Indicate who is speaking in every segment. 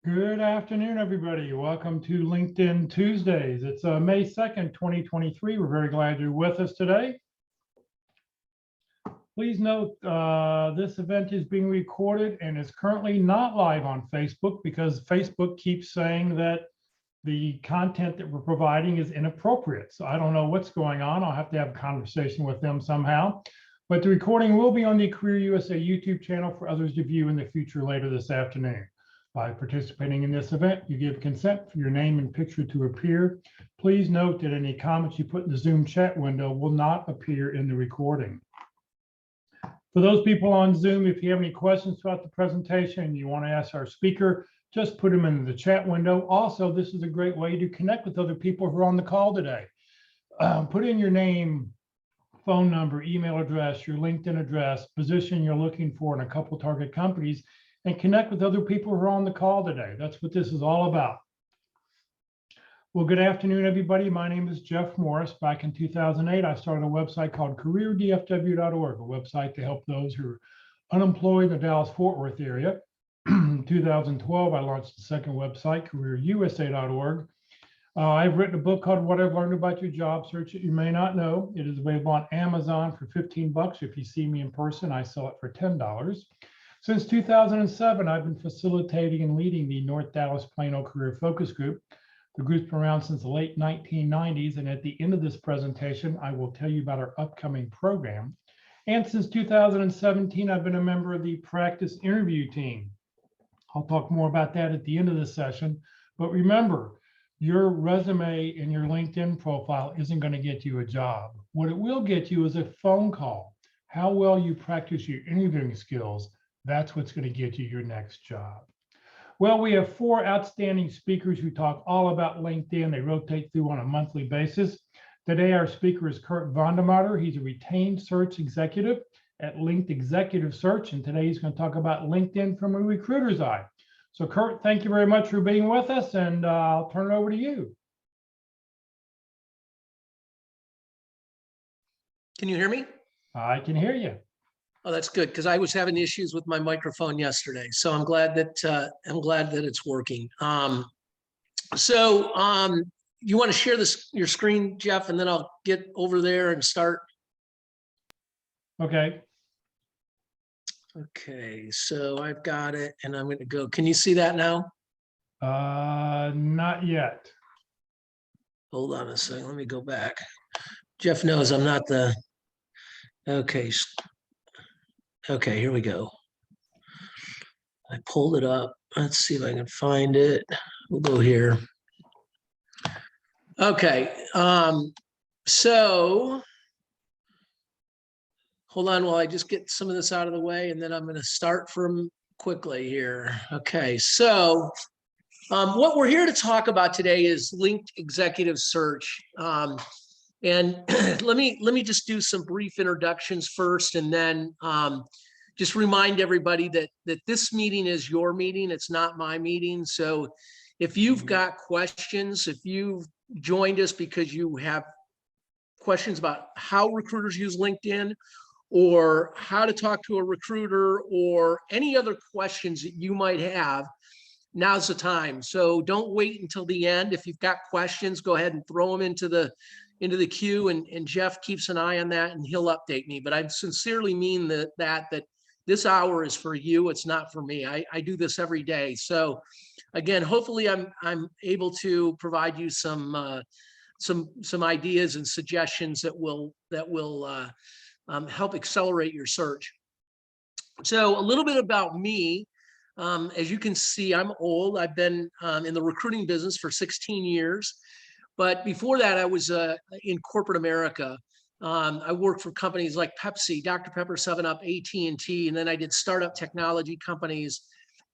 Speaker 1: Good afternoon, everybody. Welcome to LinkedIn Tuesdays. It's May 2nd, 2023. We're very glad you're with us today. Please note this event is being recorded and is currently not live on Facebook because Facebook keeps saying that the content that we're providing is inappropriate. So I don't know what's going on. I'll have to have a conversation with them somehow. But the recording will be on the Career USA YouTube channel for others to view in the future later this afternoon. By participating in this event, you give consent for your name and picture to appear. Please note that any comments you put in the Zoom chat window will not appear in the recording. For those people on Zoom, if you have any questions throughout the presentation and you want to ask our speaker, just put them in the chat window. Also, this is a great way to connect with other people who are on the call today. Put in your name, phone number, email address, your LinkedIn address, position you're looking for in a couple target companies, and connect with other people who are on the call today. That's what this is all about. Well, good afternoon, everybody. My name is Jeff Morris. Back in 2008, I started a website called careerdfw.org, a website to help those who are unemployed in the Dallas-Fort Worth area. In 2012, I launched the second website, careerusa.org. I've written a book called What I've Learned About Your Job Search That You May Not Know. It is available on Amazon for 15 bucks. If you see me in person, I sell it for $10. Since 2007, I've been facilitating and leading the North Dallas Plano Career Focus Group. The group's been around since the late 1990s, and at the end of this presentation, I will tell you about our upcoming program. And since 2017, I've been a member of the practice interview team. I'll talk more about that at the end of this session, but remember, your resume and your LinkedIn profile isn't going to get you a job. What it will get you is a phone call. How well you practice your interviewing skills, that's what's going to get you your next job. Well, we have 4 outstanding speakers who talk all about LinkedIn. They rotate through on a monthly basis. Today, our speaker is Kurt VandeMotter. He's a retained search executive at Linked Executive Search, and today he's going to talk about LinkedIn from a recruiter's eye. So, Kurt, thank you very much for being with us, and I'll turn it over to you.
Speaker 2: Can you hear me?
Speaker 1: I can hear you.
Speaker 2: Oh, that's good, because I was having issues with my microphone yesterday. So I'm glad that it's working. You want to share your screen, Jeff, and then I'll get over there and start.
Speaker 1: Okay.
Speaker 2: Okay, so I've got it, and I'm going to go. Can you see that now?
Speaker 1: Not yet.
Speaker 2: Hold on a second. Let me go back. Jeff knows I'm not the. Okay. Okay, here we go. I pulled it up. Let's see if I can find it. We'll go here. Okay, so hold on while I just get some of this out of the way, and then I'm going to start from quickly here. Okay, so what we're here to talk about today is Linked Executive Search. And let me just do some brief introductions first, and then just remind everybody that this meeting is your meeting. It's not my meeting. So if you've got questions, if you've joined us because you have questions about how recruiters use LinkedIn, or how to talk to a recruiter, or any other questions that you might have, now's the time. So don't wait until the end. If you've got questions, go ahead and throw them into the queue, and Jeff keeps an eye on that, and he'll update me. But I sincerely mean that this hour is for you. It's not for me. I do this every day. So again, hopefully I'm able to provide you some ideas and suggestions that will help accelerate your search. So a little bit about me. As you can see, I'm old. I've been in the recruiting business for 16 years. But before that, I was in corporate America. I worked for companies like Pepsi, Dr. Pepper, 7-Up, AT&T, and then I did startup technology companies.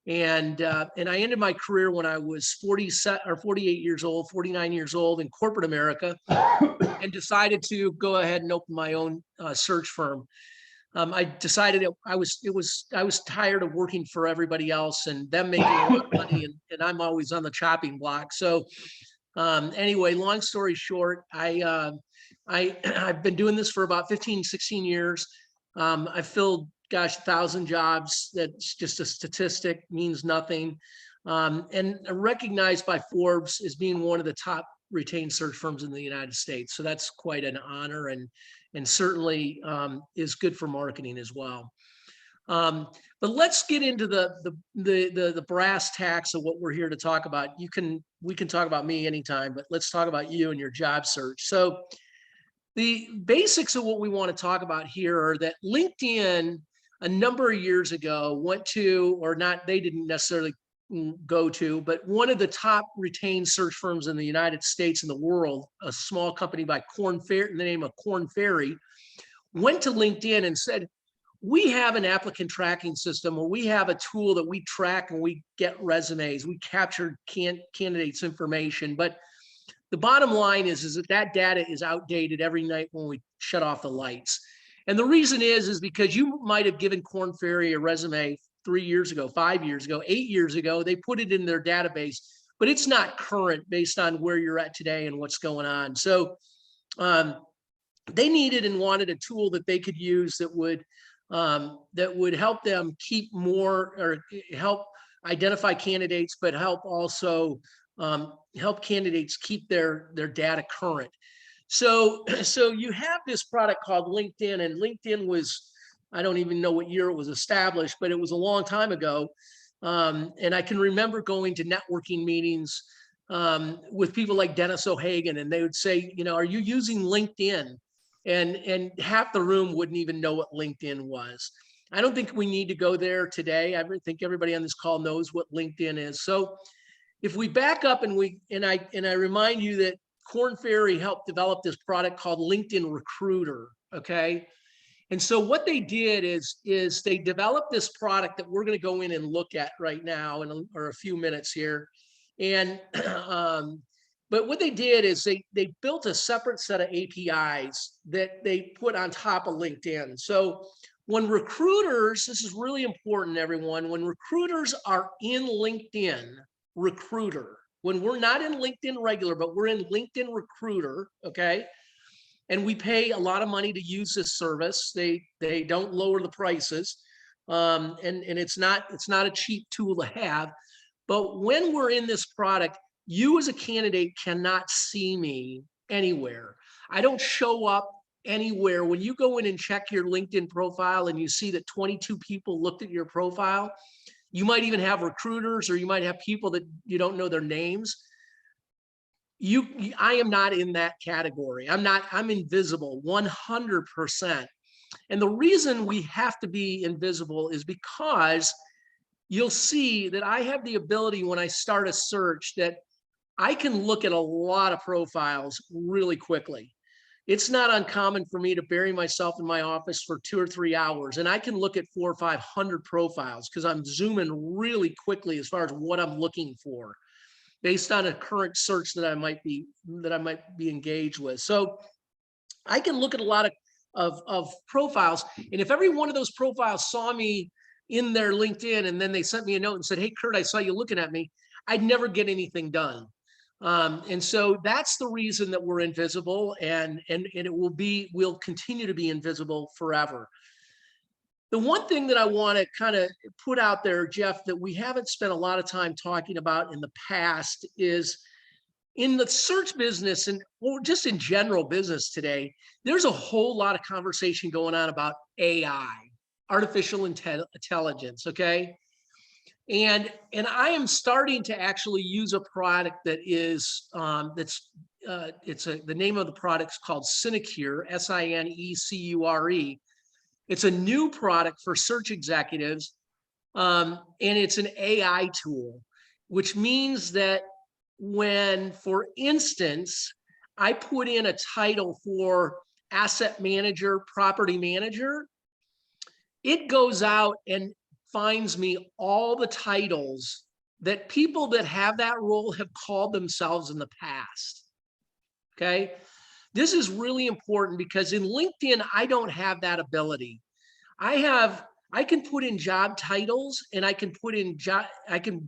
Speaker 2: And I ended my career when I was 48 years old, 49 years old in corporate America, and decided to go ahead and open my own search firm. I decided I was tired of working for everybody else and them making a lot of money, and I'm always on the chopping block. So anyway, long story short, I've been doing this for about 15, 16 years. I've filled, gosh, 1,000 jobs. That's just a statistic, means nothing. and recognized by Forbes as being one of the top retained search firms in the United States. So that's quite an honor, and certainly is good for marketing as well. But let's get into the brass tacks of what we're here to talk about. We can talk about me anytime, but let's talk about you and your job search. So the basics of what we want to talk about here are that LinkedIn a number of years ago went to, or not, they didn't necessarily go to, but one of the top retained search firms in the United States and the world, a small company by the name of Korn Ferry, went to LinkedIn and said, we have an applicant tracking system, or we have a tool that we track and we get resumes, we capture candidates' information. But the bottom line is that data is outdated every night when we shut off the lights. And the reason is because you might have given Korn Ferry a resume 3 years ago, 5 years ago, 8 years ago. They put it in their database, but it's not current based on where you're at today and what's going on. So they needed and wanted a tool that they could use that would help them keep more, or help identify candidates, but help also help candidates keep their data current. So you have this product called LinkedIn, and LinkedIn was, I don't even know what year it was established, but it was a long time ago. And I can remember going to networking meetings with people like Dennis O'Hagan, and they would say, are you using LinkedIn? And half the room wouldn't even know what LinkedIn was. I don't think we need to go there today. I think everybody on this call knows what LinkedIn is. So if we back up and I remind you that Korn Ferry helped develop this product called LinkedIn Recruiter, okay? And so what they did is they developed this product that we're going to go in and look at right now in a few minutes here. And but what they did is they built a separate set of APIs that they put on top of LinkedIn. So when recruiters, this is really important, everyone, when recruiters are in LinkedIn Recruiter, when we're not in LinkedIn Regular, but we're in LinkedIn Recruiter, okay? And we pay a lot of money to use this service. They don't lower the prices, and it's not a cheap tool to have. But when we're in this product, you as a candidate cannot see me anywhere. I don't show up anywhere. When you go in and check your LinkedIn profile and you see that 22 people looked at your profile, you might even have recruiters, or you might have people that you don't know their names. I am not in that category. I'm invisible 100%. And the reason we have to be invisible is because you'll see that I have the ability when I start a search that I can look at a lot of profiles really quickly. It's not uncommon for me to bury myself in my office for 2 or 3 hours, and I can look at 400 or 500 profiles because I'm zooming really quickly as far as what I'm looking for, based on a current search that I might be engaged with. So I can look at a lot of profiles, and if every one of those profiles saw me in their LinkedIn and then they sent me a note and said, "Hey, Kurt, I saw you looking at me," I'd never get anything done. And so that's the reason that we're invisible, and we'll continue to be invisible forever. The one thing that I want to kind of put out there, Jeff, that we haven't spent a lot of time talking about in the past is in the search business, or just in general business today, there's a whole lot of conversation going on about AI, artificial intelligence, okay? And I am starting to actually use a product that is the name of the product is called Sinecure, Sinecure. It's a new product for search executives, and it's an AI tool, which means that when, for instance, I put in a title for asset manager, property manager, it goes out and finds me all the titles that people that have that role have called themselves in the past. Okay. This is really important because in LinkedIn, I don't have that ability. I can put in job titles, and I can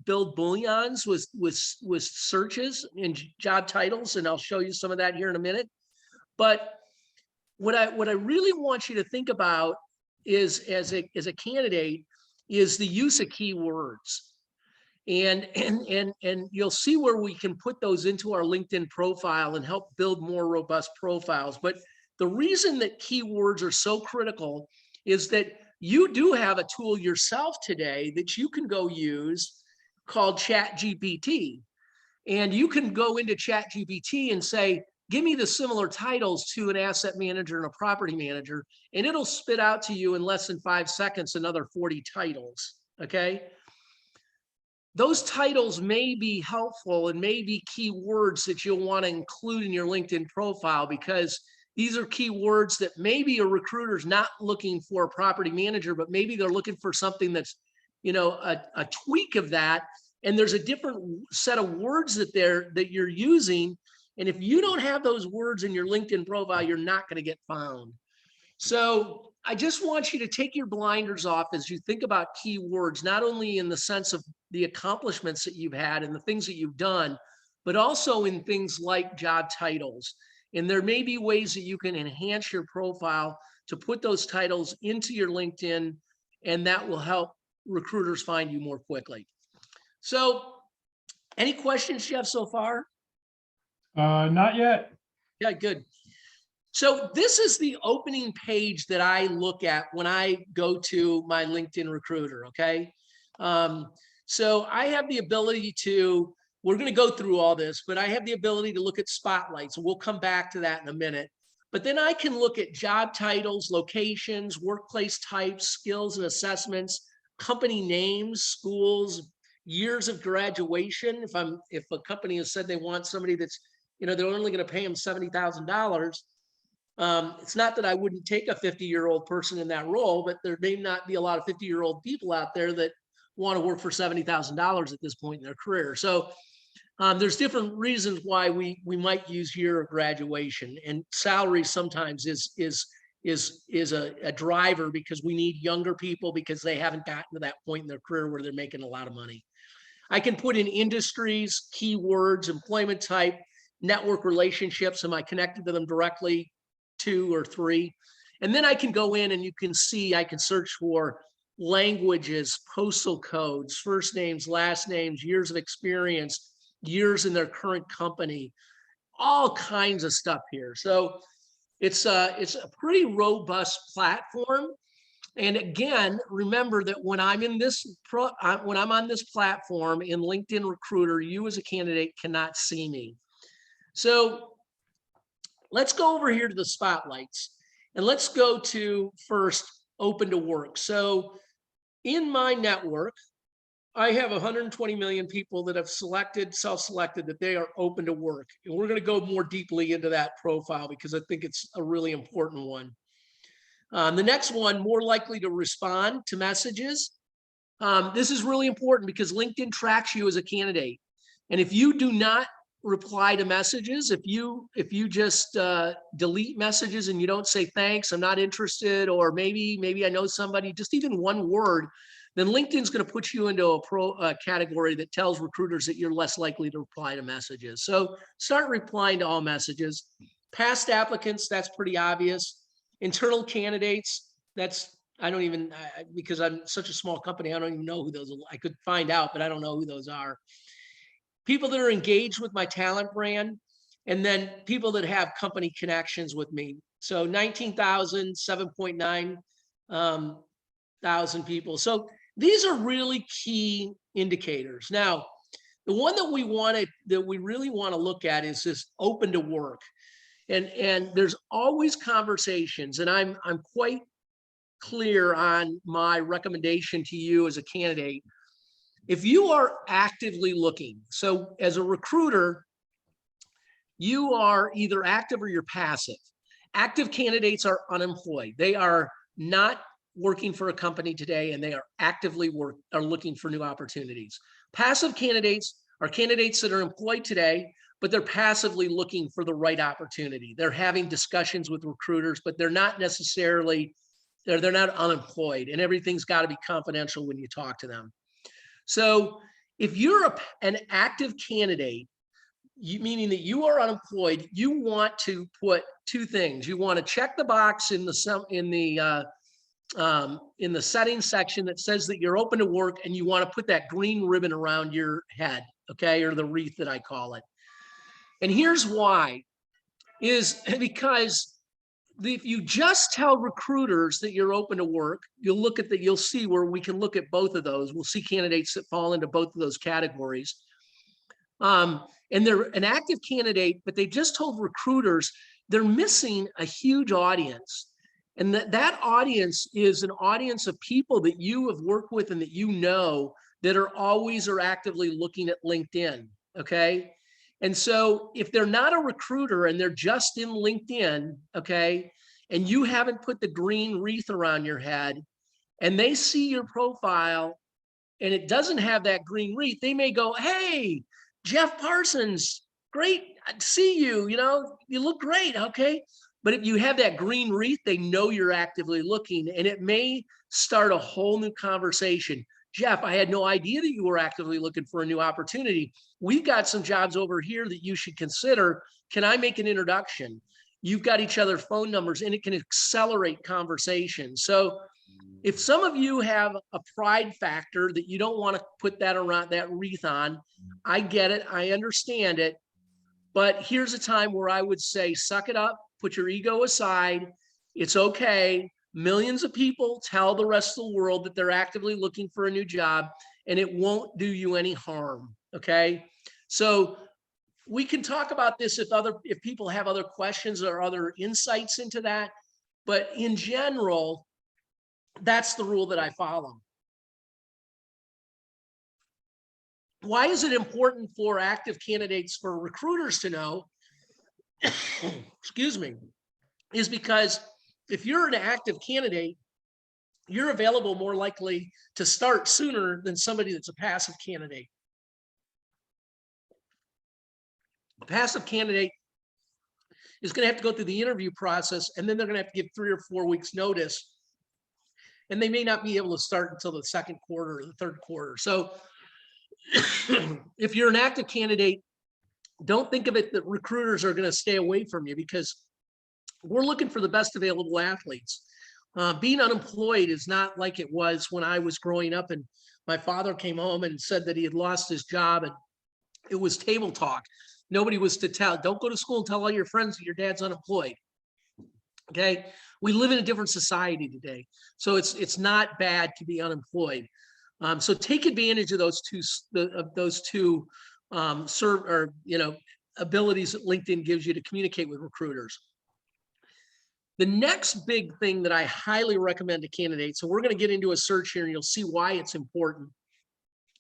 Speaker 2: build booleans with searches and job titles, and I'll show you some of that here in a minute. But what I really want you to think about is, as a candidate, is the use of keywords. And you'll see where we can put those into our LinkedIn profile and help build more robust profiles. But the reason that keywords are so critical is that you do have a tool yourself today that you can go use called ChatGPT. And you can go into ChatGPT and say, give me the similar titles to an asset manager and a property manager, and it'll spit out to you in less than 5 seconds another 40 titles, okay? Those titles may be helpful and may be keywords that you'll want to include in your LinkedIn profile, because these are keywords that maybe a recruiter's not looking for a property manager, but maybe they're looking for something that's, you know, a tweak of that. And there's a different set of words that you're using. And if you don't have those words in your LinkedIn profile, you're not going to get found. So I just want you to take your blinders off as you think about keywords, not only in the sense of the accomplishments that you've had and the things that you've done, but also in things like job titles. And there may be ways that you can enhance your profile to put those titles into your LinkedIn, and that will help recruiters find you more quickly. So any questions, Jeff, so far?
Speaker 1: Not yet.
Speaker 2: Yeah, good. So this is the opening page that I look at when I go to my LinkedIn recruiter, okay? So I have the ability to, we're going to go through all this, but I have the ability to look at spotlights. We'll come back to that in a minute. But then I can look at job titles, locations, workplace types, skills and assessments, company names, schools, years of graduation. If a company has said they want somebody that's, you know, they're only going to pay them $70,000. It's not that I wouldn't take a 50-year-old person in that role, but there may not be a lot of 50-year-old people out there that want to work for $70,000 at this point in their career. So there's different reasons why we might use year of graduation, and salary sometimes is a driver, because we need younger people because they haven't gotten to that point in their career where they're making a lot of money. I can put in industries, keywords, employment type, network relationships. Am I connected to them directly? 2 or 3. And then I can go in and you can see, I can search for languages, postal codes, first names, last names, years of experience, years in their current company, all kinds of stuff here. So it's a pretty robust platform. And again, remember that when I'm in this when I'm on this platform in LinkedIn Recruiter, you as a candidate cannot see me. So let's go over here to the spotlights, and let's go to first open to work. So in my network, I have 120 million people that have self-selected that they are open to work. And we're going to go more deeply into that profile because I think it's a really important one. The next one, more likely to respond to messages. This is really important because LinkedIn tracks you as a candidate. And if you do not reply to messages, if you just delete messages and you don't say thanks, I'm not interested, or maybe I know somebody, just even one word, then LinkedIn's going to put you into a category that tells recruiters that you're less likely to reply to messages. So start replying to all messages. Past applicants, that's pretty obvious. Internal candidates, that's, because I'm such a small company, I don't even know who those are. I could find out, but I don't know who those are. People that are engaged with my talent brand, and then people that have company connections with me. So 19,000, 7.9 thousand people. So these are really key indicators. Now, the one that we really want to look at is this open to work. And there's always conversations, and I'm quite clear on my recommendation to you as a candidate. If you are actively looking, so as a recruiter, you are either active or you're passive. Active candidates are unemployed. They are not working for a company today, and they are actively looking for new opportunities. Passive candidates are candidates that are employed today, but they're passively looking for the right opportunity. They're having discussions with recruiters, but they're not necessarily, they're not unemployed, and everything's got to be confidential when you talk to them. So if you're an active candidate, meaning that you are unemployed, you want to put 2 things. You want to check the box in the in the settings section that says that you're open to work and you want to put that green ribbon around your head, okay, or the wreath that I call it. And here's why, is because if you just tell recruiters that you're open to work, you'll see where we can look at both of those. We'll see candidates that fall into both of those categories. And they're an active candidate, but they just told recruiters they're missing a huge audience. And that audience is an audience of people that you have worked with and that you know that are always or actively looking at LinkedIn, okay? And so if they're not a recruiter and they're just in LinkedIn, okay, and you haven't put the green wreath around your head and they see your profile and it doesn't have that green wreath, they may go, hey, Jeff Parsons, great to see you, you look great, okay? But if you have that green wreath, they know you're actively looking and it may start a whole new conversation. Jeff, I had no idea that you were actively looking for a new opportunity. We've got some jobs over here that you should consider. Can I make an introduction? You've got each other's phone numbers and it can accelerate conversation. So if some of you have a pride factor that you don't want to put that around that wreath on, I get it. I understand it. But here's a time where I would say, suck it up, put your ego aside. It's okay. Millions of people tell the rest of the world that they're actively looking for a new job and it won't do you any harm. Okay. So we can talk about this if people have other questions or other insights into that. But in general, that's the rule that I follow. Why is it important for active candidates for recruiters to know, excuse me, is because if you're an active candidate, you're available more likely to start sooner than somebody that's a passive candidate. A passive candidate is going to have to go through the interview process, and then they're going to have to give 3 or 4 weeks notice. And they may not be able to start until the second quarter or the third quarter. So if you're an active candidate, don't think of it that recruiters are going to stay away from you, because we're looking for the best available athletes. Being unemployed is not like it was when I was growing up and my father came home and said that he had lost his job, and it was table talk. Nobody was to tell, don't go to school and tell all your friends that your dad's unemployed. Okay. We live in a different society today. So it's not bad to be unemployed. So take advantage of those two abilities that LinkedIn gives you to communicate with recruiters. The next big thing that I highly recommend to candidates, and we're going to get into a search here and you'll see why it's important,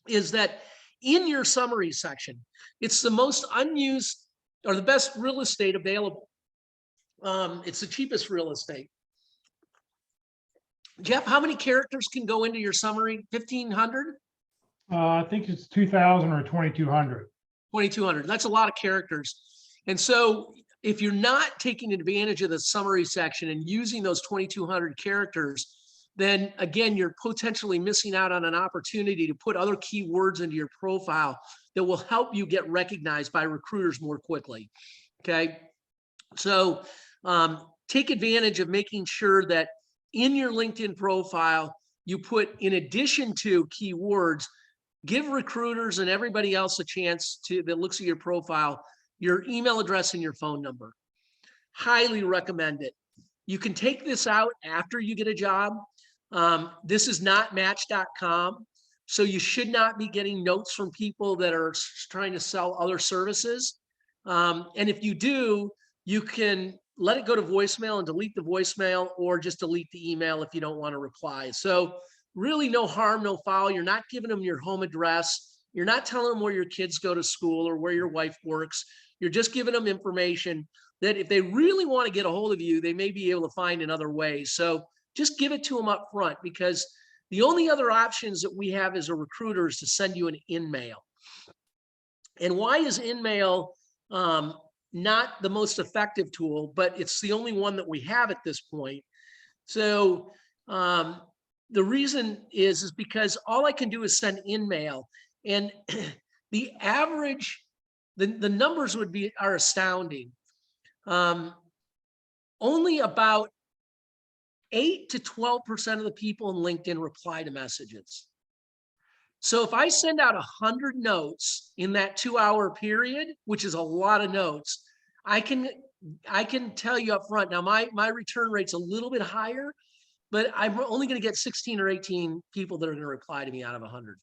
Speaker 2: is that in your summary section, it's the most unused or the best real estate available. It's the cheapest real estate. Jeff, how many characters can go into your summary? 1,500?
Speaker 1: I think it's 2,000 or 2,200.
Speaker 2: 2,200. That's a lot of characters. And so if you're not taking advantage of the summary section and using those 2,200 characters, then again, you're potentially missing out on an opportunity to put other keywords into your profile that will help you get recognized by recruiters more quickly. Okay. So take advantage of making sure that in your LinkedIn profile, you put, in addition to keywords, give recruiters and everybody else a chance that looks at your profile, your email address and your phone number. Highly recommend it. You can take this out after you get a job. This is not Match.com. So you should not be getting notes from people that are trying to sell other services. And if you do, you can let it go to voicemail and delete the voicemail, or just delete the email if you don't want to reply. So really no harm, no foul. You're not giving them your home address. You're not telling them where your kids go to school or where your wife works. You're just giving them information that if they really want to get a hold of you, they may be able to find in other ways. So just give it to them up front, because the only other options that we have as a recruiter is to send you an InMail. And why is InMail not the most effective tool, but it's the only one that we have at this point? So the reason is because all I can do is send InMail, and the average, the numbers are astounding. Only about 8 to 12% of the people in LinkedIn reply to messages. So if I send out 100 notes in that 2-hour period, which is a lot of notes, I can tell you up front. Now my return rate's a little bit higher, but I'm only going to get 16 or 18 people that are going to reply to me out of 100.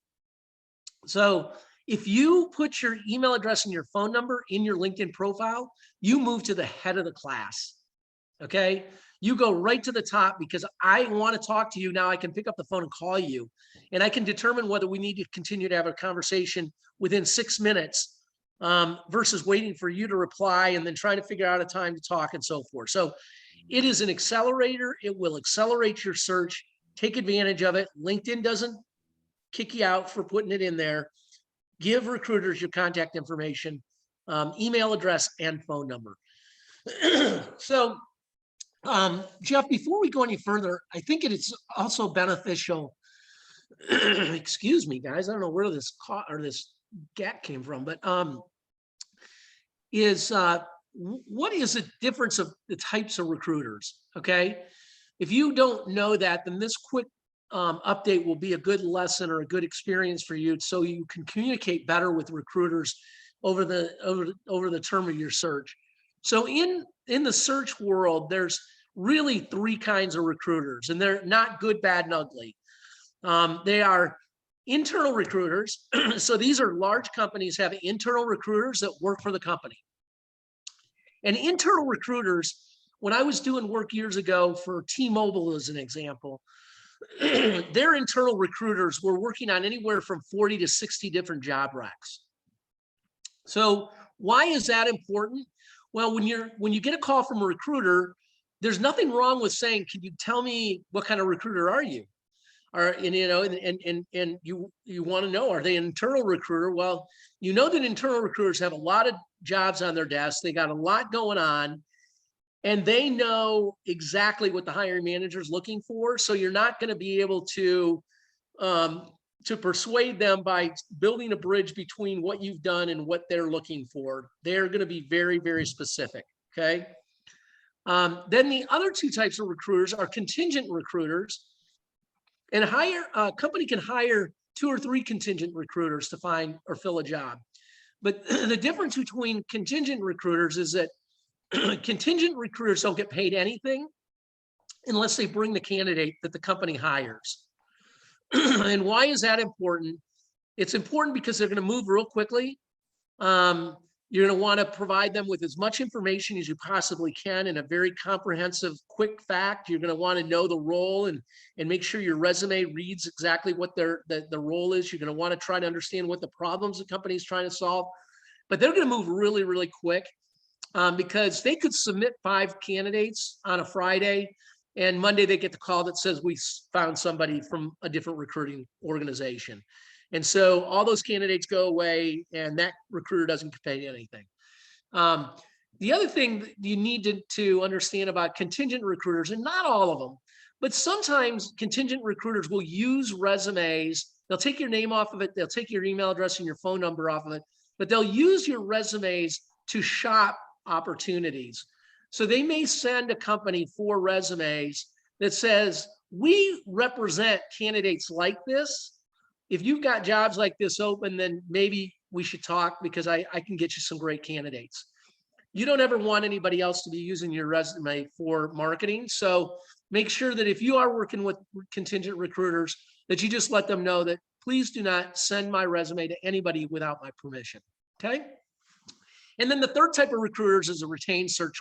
Speaker 2: So if you put your email address and your phone number in your LinkedIn profile, you move to the head of the class. Okay. You go right to the top because I want to talk to you. Now I can pick up the phone and call you, and I can determine whether we need to continue to have a conversation within 6 minutes versus waiting for you to reply and then trying to figure out a time to talk and so forth. So it is an accelerator. It will accelerate your search. Take advantage of it. LinkedIn doesn't kick you out for putting it in there. Give recruiters your contact information, email address, and phone number. So, Jeff, before we go any further, I think it is also beneficial. Excuse me, guys. I don't know where this gap came from, but what is the difference of the types of recruiters? Okay, if you don't know that, then this quick update will be a good lesson or a good experience for you, so you can communicate better with recruiters over the term of your search. So in the search world, there's really 3 kinds of recruiters, and they're not good, bad, and ugly. They are internal recruiters. So these are large companies have internal recruiters that work for the company. And internal recruiters, when I was doing work years ago for T-Mobile as an example, their internal recruiters were working on anywhere from 40 to 60 different job racks. So why is that important? Well, when you get a call from a recruiter, there's nothing wrong with saying, can you tell me what kind of recruiter are you? And you want to know, are they an internal recruiter? Well, you know that internal recruiters have a lot of jobs on their desk. They got a lot going on, and they know exactly what the hiring manager is looking for. So you're not going to be able to persuade them by building a bridge between what you've done and what they're looking for. They're going to be very, very specific. Okay. Then the other 2 types of recruiters are contingent recruiters, and a company can hire 2 or 3 contingent recruiters to find or fill a job. But the difference between contingent recruiters is that contingent recruiters don't get paid anything unless they bring the candidate that the company hires. And why is that important? It's important because they're going to move real quickly. You're going to want to provide them with as much information as you possibly can in a very comprehensive, quick fact. You're going to want to know the role and make sure your resume reads exactly what the role is. You're going to want to try to understand what the problems the company is trying to solve. But they're going to move really, really quick because they could submit 5 candidates on a Friday, and Monday they get the call that says we found somebody from a different recruiting organization. And so all those candidates go away, and that recruiter doesn't pay anything. The other thing that you need to understand about contingent recruiters, and not all of them, but sometimes contingent recruiters will use resumes. They'll take your name off of it. They'll take your email address and your phone number off of it, but they'll use your resumes to shop opportunities. So they may send a company 4 resumes that says, we represent candidates like this. If you've got jobs like this open, then maybe we should talk because I can get you some great candidates. You don't ever want anybody else to be using your resume for marketing. So make sure that if you are working with contingent recruiters, that you just let them know that please do not send my resume to anybody without my permission. Okay. And then the third type of recruiters is a retained search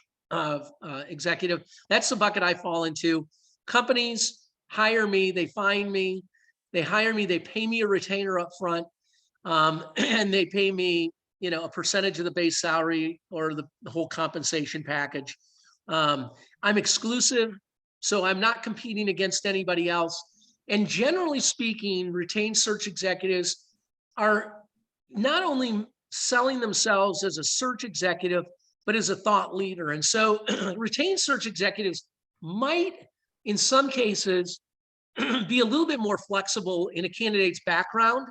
Speaker 2: executive. That's the bucket I fall into. Companies hire me, they find me, they hire me, they pay me a retainer up front, and they pay me, a percentage of the base salary or the whole compensation package. I'm exclusive, so I'm not competing against anybody else. And generally speaking, retained search executives are not only selling themselves as a search executive, but as a thought leader. And so retained search executives might, in some cases, be a little bit more flexible in a candidate's background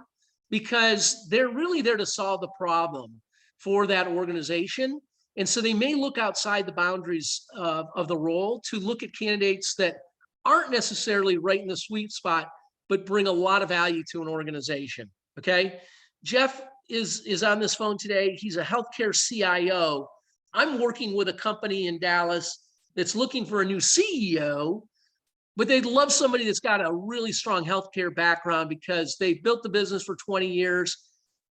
Speaker 2: because they're really there to solve the problem for that organization. And so they may look outside the boundaries of the role to look at candidates that aren't necessarily right in the sweet spot, but bring a lot of value to an organization. Okay. Jeff is on this phone today. He's a healthcare CIO. I'm working with a company in Dallas that's looking for a new CEO, but they'd love somebody that's got a really strong healthcare background because they've built the business for 20 years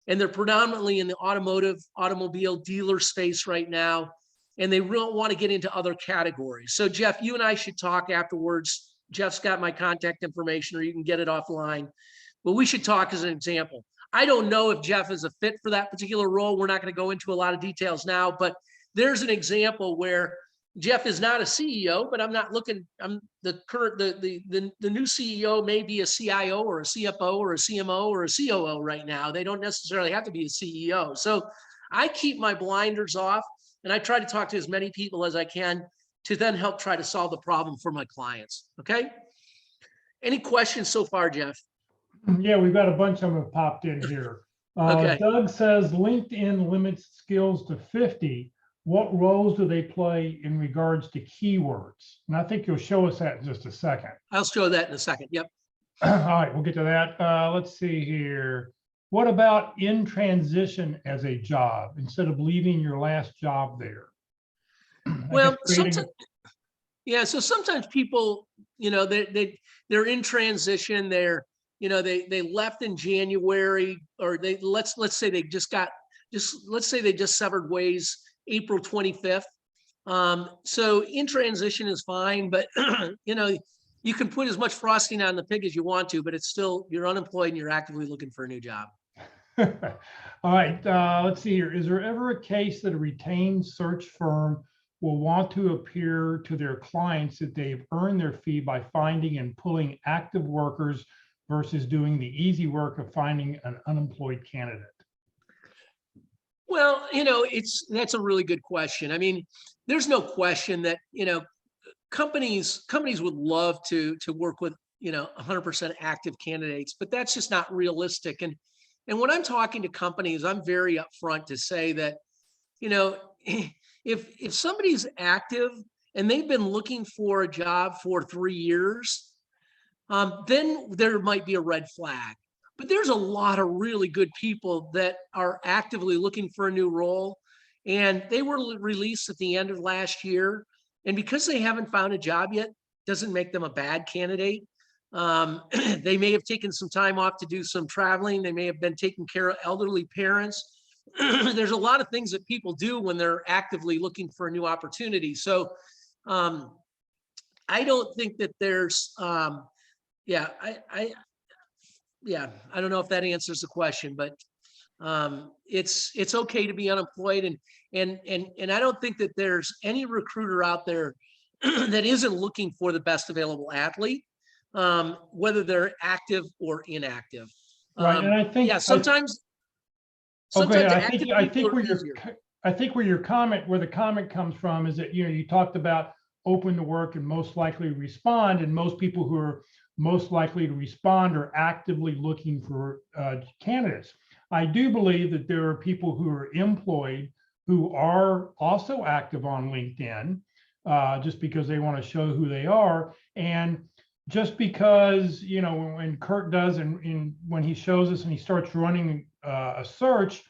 Speaker 2: and they're predominantly in the automobile dealer space right now. And they really want to get into other categories. So Jeff, you and I should talk afterwards. Jeff's got my contact information, or you can get it offline, but we should talk as an example. I don't know if Jeff is a fit for that particular role. We're not going to go into a lot of details now, but there's an example where Jeff is not a CEO, but I'm not looking, I'm the current, the new CEO may be a CIO or a CFO or a CMO or a COO right now. They don't necessarily have to be a CEO. So I keep my blinders off and I try to talk to as many people as I can to then help try to solve the problem for my clients. Okay. Any questions so far, Jeff?
Speaker 1: Yeah, we've got a bunch of them have popped in here.
Speaker 2: Okay.
Speaker 1: Doug says LinkedIn limits skills to 50. What roles do they play in regards to keywords? And I think you'll show us that in just a second.
Speaker 2: I'll show that in a second. Yep.
Speaker 1: All right, we'll get to that. Let's see here. What about in transition as a job instead of leaving your last job there?
Speaker 2: Well, sometimes, yeah. So sometimes people, you know, they're in transition. They're, you know, they left in January, or they let's say they let's say they just severed ways April 25th. So in transition is fine, but you know, you can put as much frosting on the pig as you want to, but it's still, you're unemployed and you're actively looking for a new job.
Speaker 1: All right, let's see here. Is there ever a case that a retained search firm will want to appear to their clients that they've earned their fee by finding and pulling active workers versus doing the easy work of finding an unemployed candidate?
Speaker 2: Well, you know, that's a really good question. I mean, there's no question that, you know, companies would love to work with, you know, 100% active candidates, but that's just not realistic. And when I'm talking to companies, I'm very upfront to say that, you know, if somebody's active and they've been looking for a job for 3 years, then there might be a red flag. But there's a lot of really good people that are actively looking for a new role, and they were released at the end of last year. And because they haven't found a job yet, doesn't make them a bad candidate. They may have taken some time off to do some traveling. They may have been taking care of elderly parents. There's a lot of things that people do when they're actively looking for a new opportunity. So I don't think that there's, yeah, I don't know if that answers the question, but it's okay to be unemployed, and I don't think that there's any recruiter out there that isn't looking for the best available athlete, whether they're active or inactive.
Speaker 1: Right, and I think
Speaker 2: sometimes
Speaker 1: I think where your comment, where the comment comes from is that, you know, you talked about open to work and most likely respond, and most people who are most likely to respond are actively looking for candidates. I do believe that there are people who are employed who are also active on LinkedIn just because they want to show who they are. And just because, you know, when Kurt does and when he shows us and he starts running a search,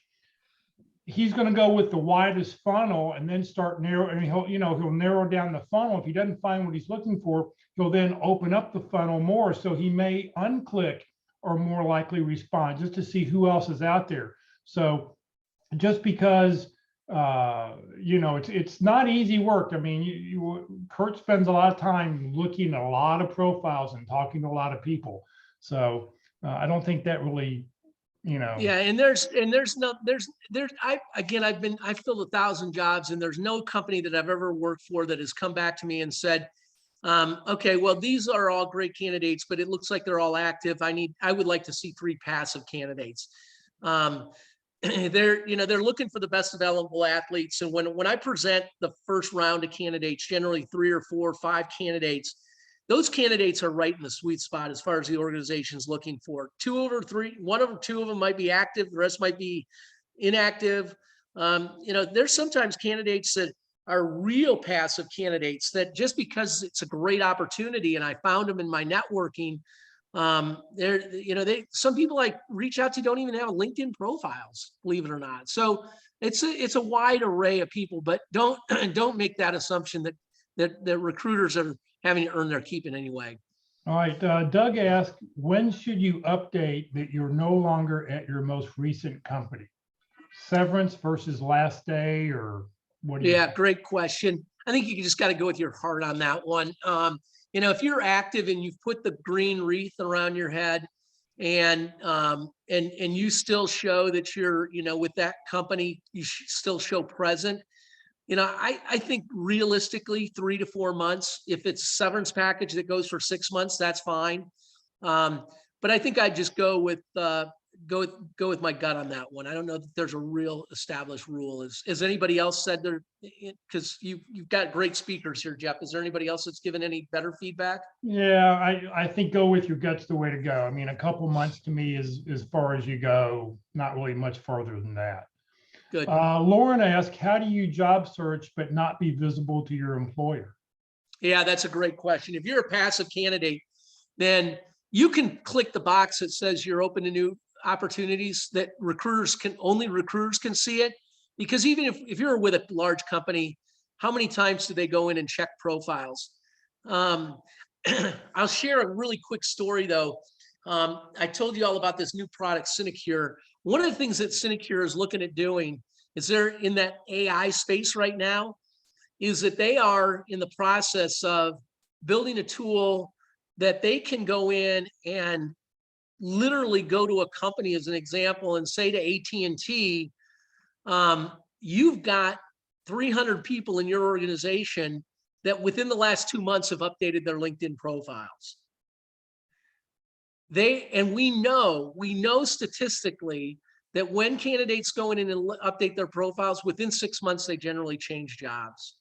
Speaker 1: he's going to go with the widest funnel and then start narrow, and he'll narrow down the funnel. If he doesn't find what he's looking for, he'll then open up the funnel more. So he may unclick or more likely respond just to see who else is out there. So just because, you know, it's not easy work. I mean, Kurt spends a lot of time looking at a lot of profiles and talking to a lot of people. So I don't think that really, you know.
Speaker 2: Yeah, and I've filled 1,000 jobs, and there's no company that I've ever worked for that has come back to me and said, okay, well, these are all great candidates, but it looks like they're all active. I would like to see 3 passive candidates. They're looking for the best available athletes. And when I present the first round of candidates, generally 3 or 4 or 5 candidates, those candidates are right in the sweet spot as far as the organization's looking for. 2 or 3, 1 of them, 2 of them might be active, the rest might be inactive. You know, there's sometimes candidates that are real passive candidates that just because it's a great opportunity and I found them in my networking, some people like reach out to don't even have LinkedIn profiles, believe it or not. So it's a wide array of people, but don't don't make that assumption that recruiters are having to earn their keep in any way.
Speaker 1: All right, Doug asked, when should you update that you're no longer at your most recent company? Severance versus last day, or what do you?
Speaker 2: Yeah, great question. I think you just got to go with your heart on that one. If you're active and you've put the green wreath around your head and you still show that you're, with that company, you still show present. I think realistically 3 to 4 months. If it's a severance package that goes for 6 months, that's fine. But I think I'd just go with my gut on that one. I don't know that there's a real established rule. Has anybody else said there? Because you've got great speakers here, Jeff. Is there anybody else that's given any better feedback?
Speaker 1: Yeah, I think go with your gut's the way to go. I mean, a couple months to me is as far as you go, not really much further than that.
Speaker 2: Good.
Speaker 1: Lauren asked, how do you job search but not be visible to your employer?
Speaker 2: Yeah, that's a great question. If you're a passive candidate, then you can click the box that says you're open to new opportunities that only recruiters can see it. Because even if you're with a large company, how many times do they go in and check profiles? I'll share a really quick story though. I told you all about this new product, Sinecure. One of the things that Sinecure is looking at doing is they're in that AI space right now, is that they are in the process of building a tool that they can go in and literally go to a company as an example and say to AT&T, you've got 300 people in your organization that within the last 2 months have updated their LinkedIn profiles. We know statistically that when candidates go in and update their profiles, within 6 months, they generally change jobs.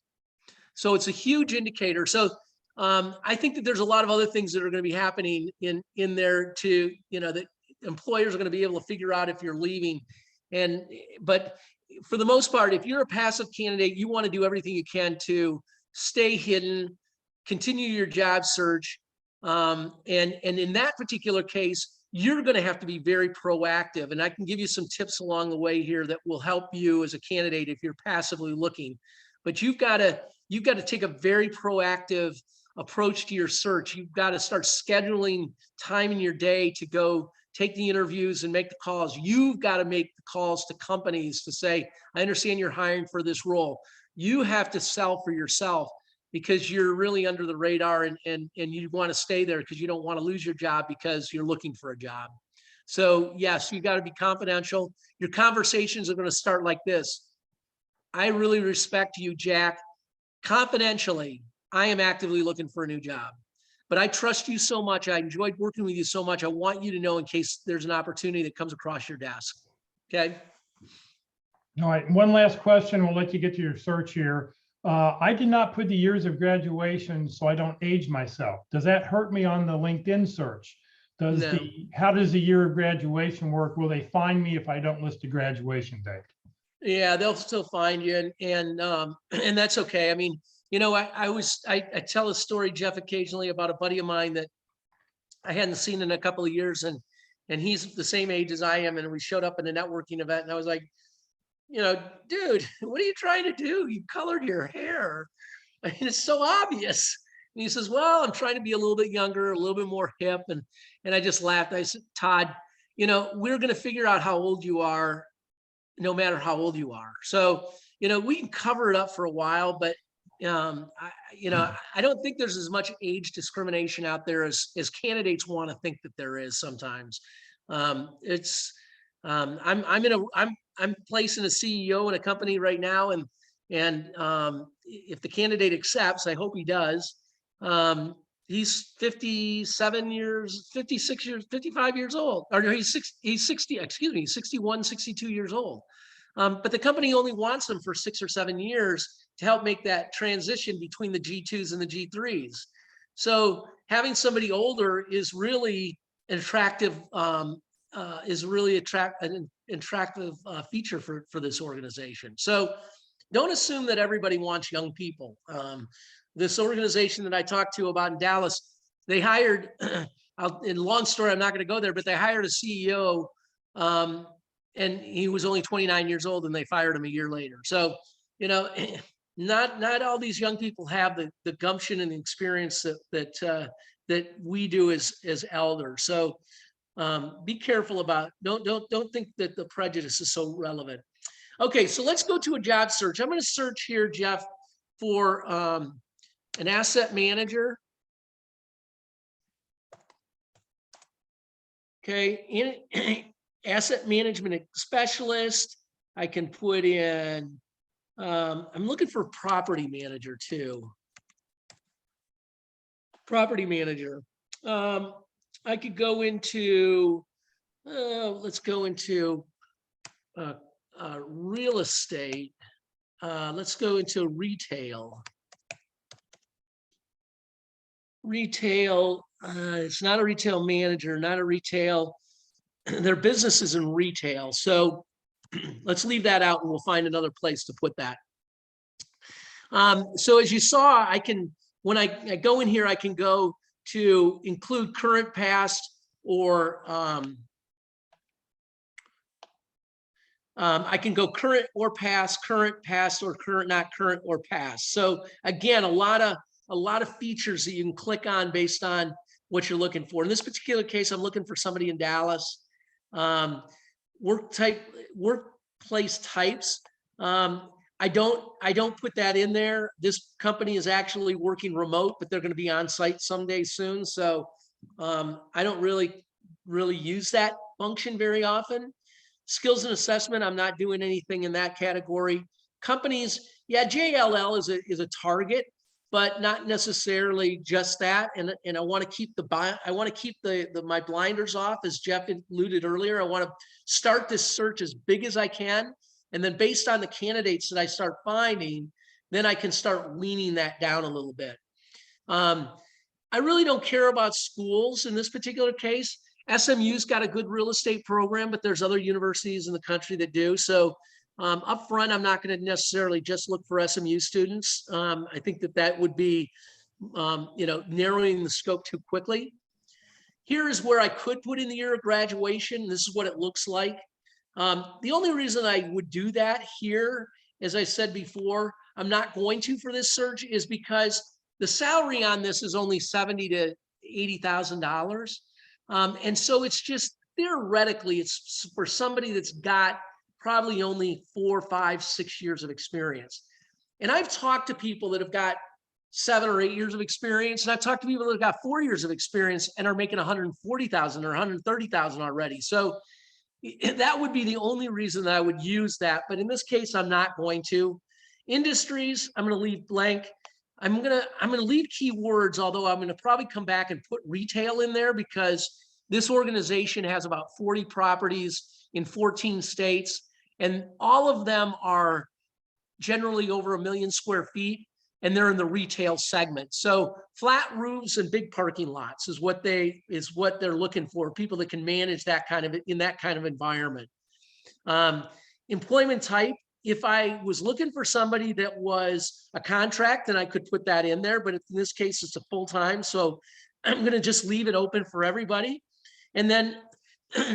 Speaker 2: So it's a huge indicator. So I think that there's a lot of other things that are going to be happening in there too, that employers are going to be able to figure out if you're leaving. But for the most part, if you're a passive candidate, you want to do everything you can to stay hidden, continue your job search. And in that particular case, you're going to have to be very proactive. And I can give you some tips along the way here that will help you as a candidate if you're passively looking. But you've got to take a very proactive approach to your search. You've got to start scheduling time in your day to go take the interviews and make the calls. You've got to make the calls to companies to say, I understand you're hiring for this role. You have to sell for yourself because you're really under the radar and you want to stay there because you don't want to lose your job because you're looking for a job. So yes, you got to be confidential. Your conversations are going to start like this. I really respect you, Jack. Confidentially, I am actively looking for a new job, but I trust you so much. I enjoyed working with you so much. I want you to know in case there's an opportunity that comes across your desk. Okay.
Speaker 1: All right. One last question. We'll let you get to your search here. I did not put the years of graduation, so I don't age myself. Does that hurt me on the LinkedIn search? No. How does the year of graduation work? Will they find me if I don't list a graduation date?
Speaker 2: Yeah, they'll still find you, and that's okay. I mean, I tell a story, Jeff, occasionally about a buddy of mine that I hadn't seen in a couple of years, and he's the same age as I am, and we showed up at a networking event, and I was like, dude, what are you trying to do? You colored your hair. I mean, it's so obvious. And he says, well, I'm trying to be a little bit younger, a little bit more hip, and I just laughed. I said, Todd, we're going to figure out how old you are, no matter how old you are. So, we can cover it up for a while, but I don't think there's as much age discrimination out there as candidates want to think that there is sometimes. I'm placing a CEO in a company right now, and if the candidate accepts, I hope he does. He's 57 years, 56 years, 55 years old, or no, he's 60, excuse me, 61, 62 years old. But the company only wants them for 6 or 7 years to help make that transition between the G2s and the G3s. So having somebody older is really an attractive, attractive feature for this organization. So don't assume that everybody wants young people. This organization that I talked to about in Dallas, they hired, in long story, I'm not going to go there, but they hired a CEO, and he was only 29 years old, and they fired him a year later. So, you know, not all these young people have the gumption and experience that we do as elders. So be careful about, don't think that the prejudice is so relevant. Okay, so let's go to a job search. I'm going to search here, Jeff, for an asset manager. Okay, asset management specialist. I can put in, I'm looking for property manager too. Property manager. I could go into, let's go into real estate. Let's go into retail. Retail, it's not a retail manager, not a retail, their business is in retail. So let's leave that out and we'll find another place to put that. So as you saw, I can, when I go in here, I can go to include current, past, or I can go current or past, or current, not current, or past. So again, a lot of features that you can click on based on what you're looking for. In this particular case, I'm looking for somebody in Dallas. Workplace types. I don't put that in there. This company is actually working remote, but they're going to be on site someday soon. So I don't really use that function very often. Skills and assessment, I'm not doing anything in that category. Companies, yeah, JLL is a target, but not necessarily just that. And I want to keep my blinders off, as Jeff alluded earlier. I want to start this search as big as I can. And then based on the candidates that I start finding, then I can start weaning that down a little bit. I really don't care about schools in this particular case. SMU's got a good real estate program, but there's other universities in the country that do. So up front, I'm not going to necessarily just look for SMU students. I think that would be, narrowing the scope too quickly. Here is where I could put in the year of graduation. This is what it looks like. The only reason I would do that here, as I said before, I'm not going to for this search, is because the salary on this is only $70,000 to $80,000. And so it's just theoretically, it's for somebody that's got probably only 4, 5, 6 years of experience. And I've talked to people that have got 7 or 8 years of experience, and I've talked to people that have got 4 years of experience and are making $140,000 or $130,000 already. So that would be the only reason that I would use that. But in this case, I'm not going to. Industries, I'm going to leave blank. I'm going to leave keywords, although I'm going to probably come back and put retail in there, because this organization has about 40 properties in 14 states, and all of them are generally over 1 million square feet, and they're in the retail segment. So flat roofs and big parking lots is what they're looking for, people that can manage that kind of, in that kind of environment. Employment type, if I was looking for somebody that was a contract, then I could put that in there, but in this case, it's a full-time. So I'm going to just leave it open for everybody. And then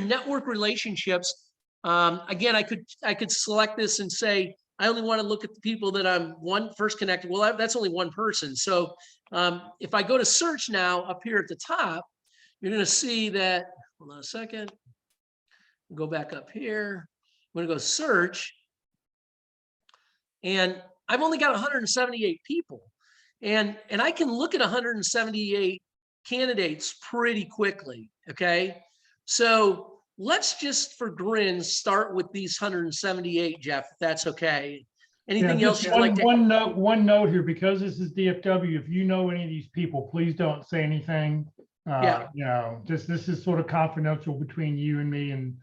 Speaker 2: network relationships. Again, I could select this and say, I only want to look at the people that I'm first connected. Well, that's only one person. So if I go to search now up here at the top, you're going to see that, hold on a second, go back up here. I'm going to go search. And I've only got 178 people. And I can look at 178 candidates pretty quickly, okay? So let's just, for grins, start with these 178, Jeff, if that's okay. Anything else you'd like to add?
Speaker 1: One note here, because this is DFW, if you know any of these people, please don't say anything.
Speaker 2: Yeah.
Speaker 1: This is sort of confidential between you and me and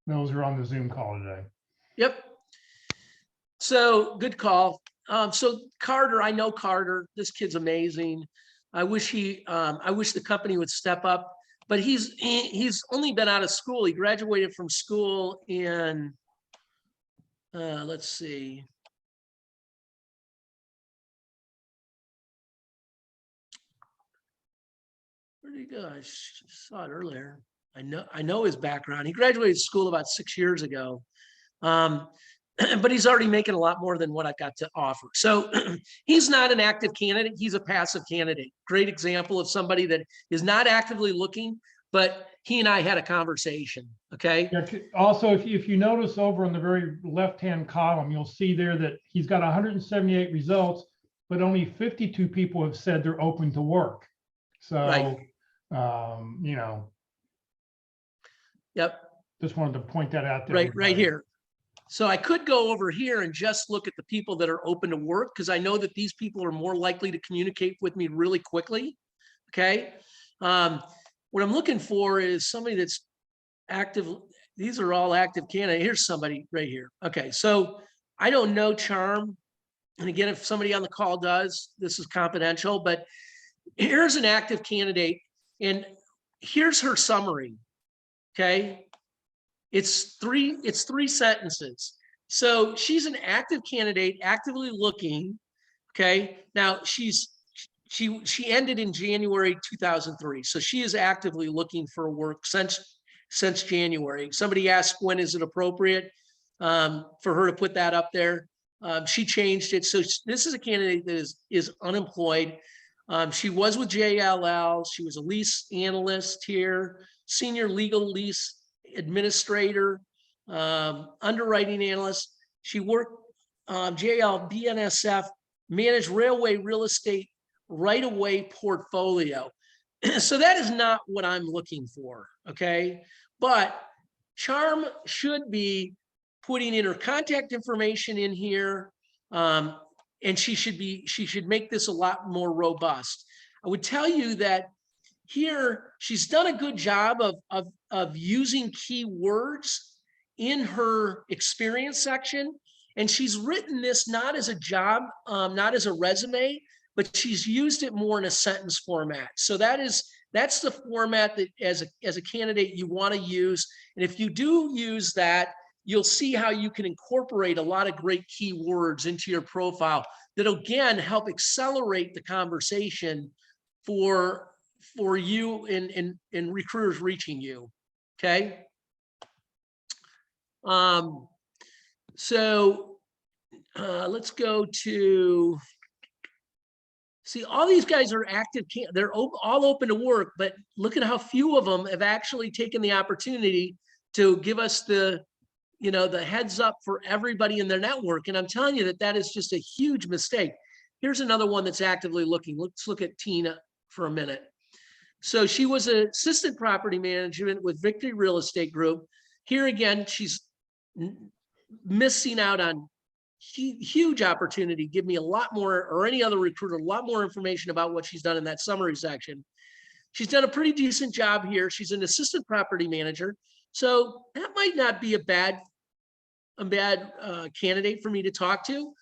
Speaker 1: those who are on the Zoom call today.
Speaker 2: Yep. So good call. So Carter, I know Carter. This kid's amazing. I wish the company would step up, but he's only been out of school. He graduated from school in, let's see, where did he go? I saw it earlier. I know his background. He graduated school about 6 years ago. But he's already making a lot more than what I got to offer. So he's not an active candidate. He's a passive candidate. Great example of somebody that is not actively looking, but he and I had a conversation. Okay.
Speaker 1: Yeah, also, if you notice over on the very left-hand column, you'll see there that he's got 178 results, but only 52 people have said they're open to work. So,
Speaker 2: Right.
Speaker 1: you know,
Speaker 2: Yep.
Speaker 1: just wanted to point that out.
Speaker 2: Right here. So I could go over here and just look at the people that are open to work, because I know that these people are more likely to communicate with me really quickly. Okay. What I'm looking for is somebody that's active. These are all active candidates. Here's somebody right here. Okay. So I don't know Charm. And again, if somebody on the call does, this is confidential, but here's an active candidate and here's her summary. Okay. It's three sentences. So she's an active candidate, actively looking. Okay. Now she ended in January 2003. So she is actively looking for work since January. Somebody asked, when is it appropriate for her to put that up there? She changed it. So this is a candidate that is unemployed. She was with JLL. She was a lease analyst here, senior legal lease administrator, underwriting analyst. She worked JL BNSF, managed railway real estate right-of-way portfolio. So that is not what I'm looking for, okay? But Charm should be putting in her contact information in here, and she should make this a lot more robust. I would tell you that here she's done a good job of using keywords in her experience section, and she's written this not as a job, not as a resume, but she's used it more in a sentence format. So that's the format that as a candidate you want to use. And if you do use that, you'll see how you can incorporate a lot of great keywords into your profile that'll again help accelerate the conversation for you and recruiters reaching you. Okay. So let's go to, see, all these guys are active. They're all open to work, but look at how few of them have actually taken the opportunity to give us the heads up for everybody in their network. And I'm telling you that is just a huge mistake. Here's another one that's actively looking. Let's look at Tina for a minute. So she was an assistant property management with Victory Real Estate Group. Here again, she's missing out on huge opportunity. Give me a lot more, or any other recruiter, a lot more information about what she's done in that summary section. She's done a pretty decent job here. She's an assistant property manager. So that might not be a bad candidate for me to talk to.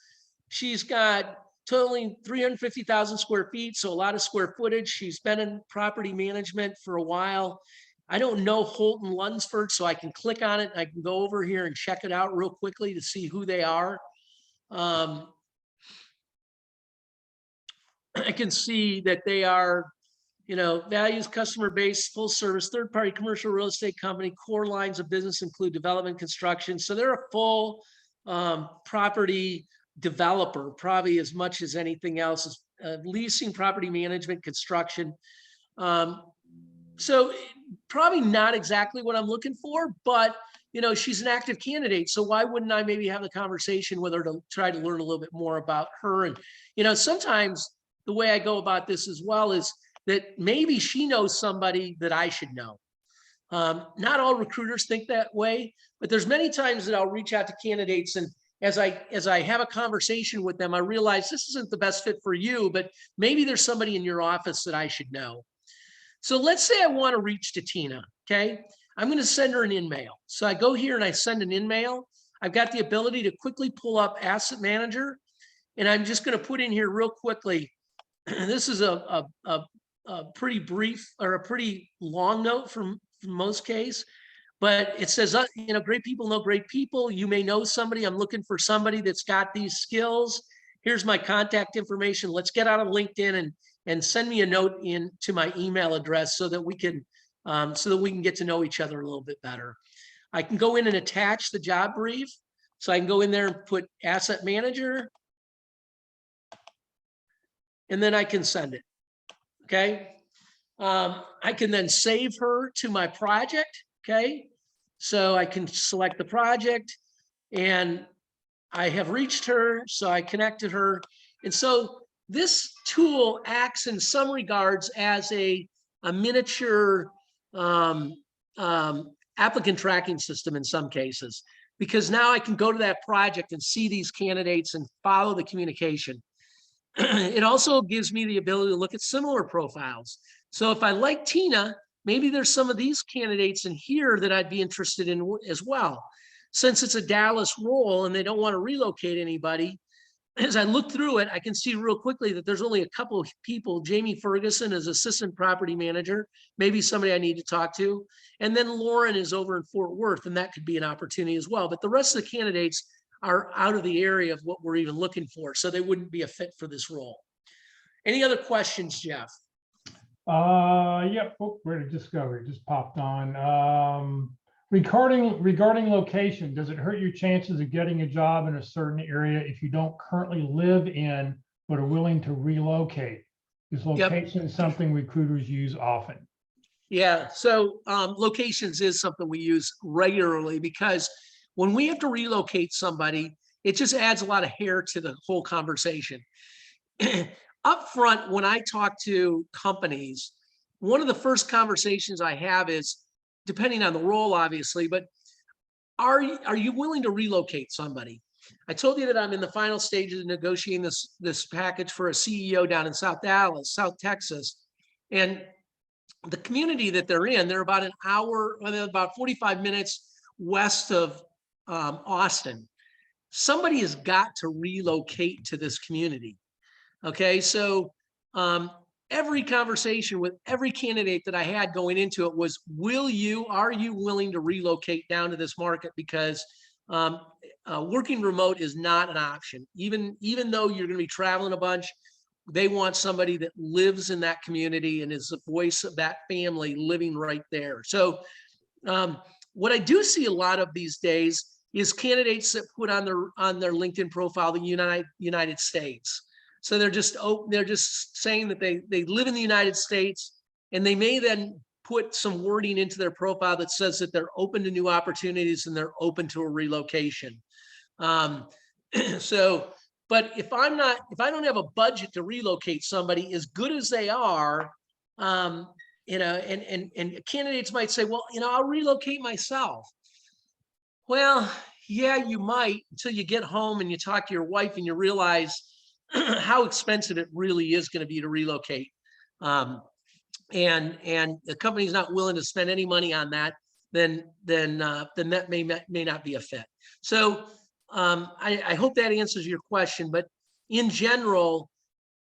Speaker 2: She's got totaling 350,000 square feet, so a lot of square footage. She's been in property management for a while. I don't know Holt and Lunsford, so I can click on it and I can go over here and check it out real quickly to see who they are. I can see that they are, values, customer base, full service, third-party commercial real estate company. Core lines of business include development, construction. So they're a full property developer, probably as much as anything else, leasing, property management, construction. So probably not exactly what I'm looking for, but she's an active candidate. So why wouldn't I maybe have the conversation with her to try to learn a little bit more about her? And, sometimes the way I go about this as well is that maybe she knows somebody that I should know. Not all recruiters think that way, but there's many times that I'll reach out to candidates, and as I have a conversation with them, I realize this isn't the best fit for you, but maybe there's somebody in your office that I should know. So let's say I want to reach to Tina. Okay. I'm going to send her an in-mail. So I go here and I send an in-mail. I've got the ability to quickly pull up Asset Manager, and I'm just going to put in here real quickly. This is a pretty brief or a pretty long note from most case, but it says, great people know great people. You may know somebody. I'm looking for somebody that's got these skills. Here's my contact information. Let's get out of LinkedIn and send me a note in to my email address so that we can get to know each other a little bit better. I can go in and attach the job brief. So I can go in there and put asset manager, and then I can send it. Okay. I can then save her to my project. Okay. So I can select the project, and I have reached her. So I connected her. And so this tool acts in some regards as a miniature applicant tracking system in some cases, because now I can go to that project and see these candidates and follow the communication. It also gives me the ability to look at similar profiles. So if I like Tina, maybe there's some of these candidates in here that I'd be interested in as well. Since it's a Dallas role and they don't want to relocate anybody, as I look through it, I can see real quickly that there's only a couple of people. Jamie Ferguson is assistant property manager, maybe somebody I need to talk to. And then Lauren is over in Fort Worth, and that could be an opportunity as well. But the rest of the candidates are out of the area of what we're even looking for, so they wouldn't be a fit for this role. Any other questions, Jeff?
Speaker 1: Yep. Oh, where did it just go? It just popped on. Regarding location, does it hurt your chances of getting a job in a certain area if you don't currently live in but are willing to relocate? Is location something recruiters use often?
Speaker 2: Yeah, so locations is something we use regularly, because when we have to relocate somebody, it just adds a lot of hair to the whole conversation. Up front, when I talk to companies, one of the first conversations I have is, depending on the role, obviously, but are you willing to relocate somebody? I told you that I'm in the final stages of negotiating this package for a CEO down in South Dallas, South Texas. And the community that they're in, they're about an hour, about 45 minutes west of Austin. Somebody has got to relocate to this community. Okay, so every conversation with every candidate that I had going into it was, are you willing to relocate down to this market? Because working remote is not an option. Even though you're going to be traveling a bunch, they want somebody that lives in that community and is the voice of that family living right there. So what I do see a lot of these days is candidates that put on their LinkedIn profile the United States. So they're just saying that they live in the United States, and they may then put some wording into their profile that says that they're open to new opportunities and they're open to a relocation. But if I don't have a budget to relocate somebody, as good as they are, and candidates might say, well, I'll relocate myself. Well, yeah, you might, until you get home and you talk to your wife and you realize how expensive it really is going to be to relocate. And the company's not willing to spend any money on that, then that may not be a fit. So I hope that answers your question, but in general,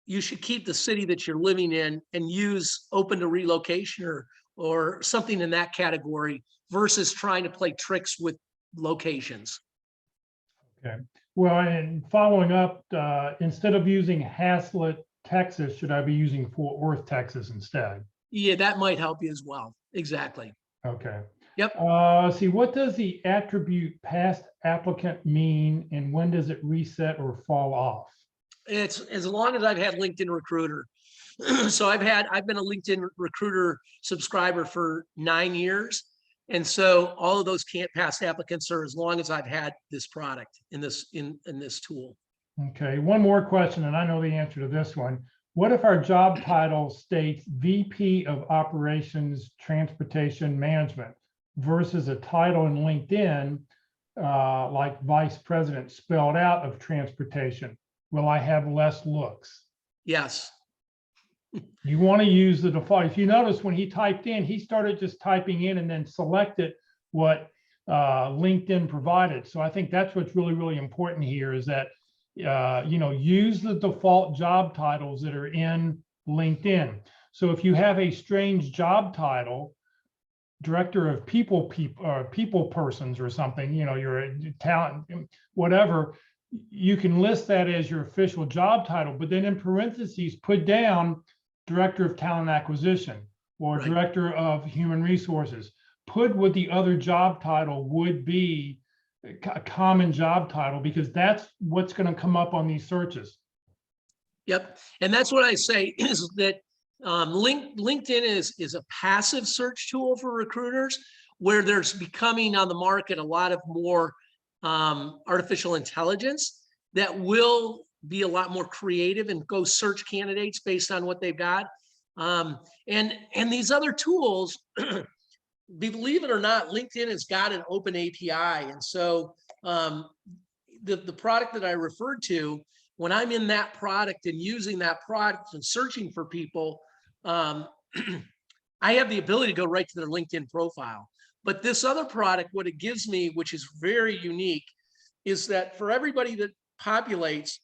Speaker 2: you should keep the city that you're living in and use open to relocation or something in that category versus trying to play tricks with locations.
Speaker 1: Okay. Well, and following up, instead of using Haslett, Texas, should I be using Fort Worth, Texas instead?
Speaker 2: Yeah, that might help you as well. Exactly.
Speaker 1: Okay.
Speaker 2: Yep.
Speaker 1: See, what does the attribute past applicant mean, and when does it reset or fall off?
Speaker 2: It's as long as I've had LinkedIn Recruiter. So I've been a LinkedIn Recruiter subscriber for 9 years. And so all of those past applicants are as long as I've had this product in this tool.
Speaker 1: Okay, one more question, and I know the answer to this one. What if our job title states VP of Operations Transportation Management versus a title in LinkedIn like Vice President spelled out of transportation? Will I have less looks?
Speaker 2: Yes.
Speaker 1: You want to use the default. If you notice, when he typed in, he started just typing in and then selected what LinkedIn provided. So I think that's what's really, really important here is that, use the default job titles that are in LinkedIn. So if you have a strange job title, director of people persons or something, you're a talent, whatever, you can list that as your official job title, but then in parentheses, put down director of talent acquisition or
Speaker 2: Right.
Speaker 1: director of human resources. Put what the other job title would be, a common job title, because that's what's going to come up on these searches.
Speaker 2: Yep. And that's what I say is that LinkedIn is a passive search tool for recruiters, where there's becoming on the market a lot of more artificial intelligence that will be a lot more creative and go search candidates based on what they've got. And these other tools, believe it or not, LinkedIn has got an open API. And so the product that I referred to, when I'm in that product and using that product and searching for people, I have the ability to go right to their LinkedIn profile. But this other product, what it gives me, which is very unique, is that for everybody that populates,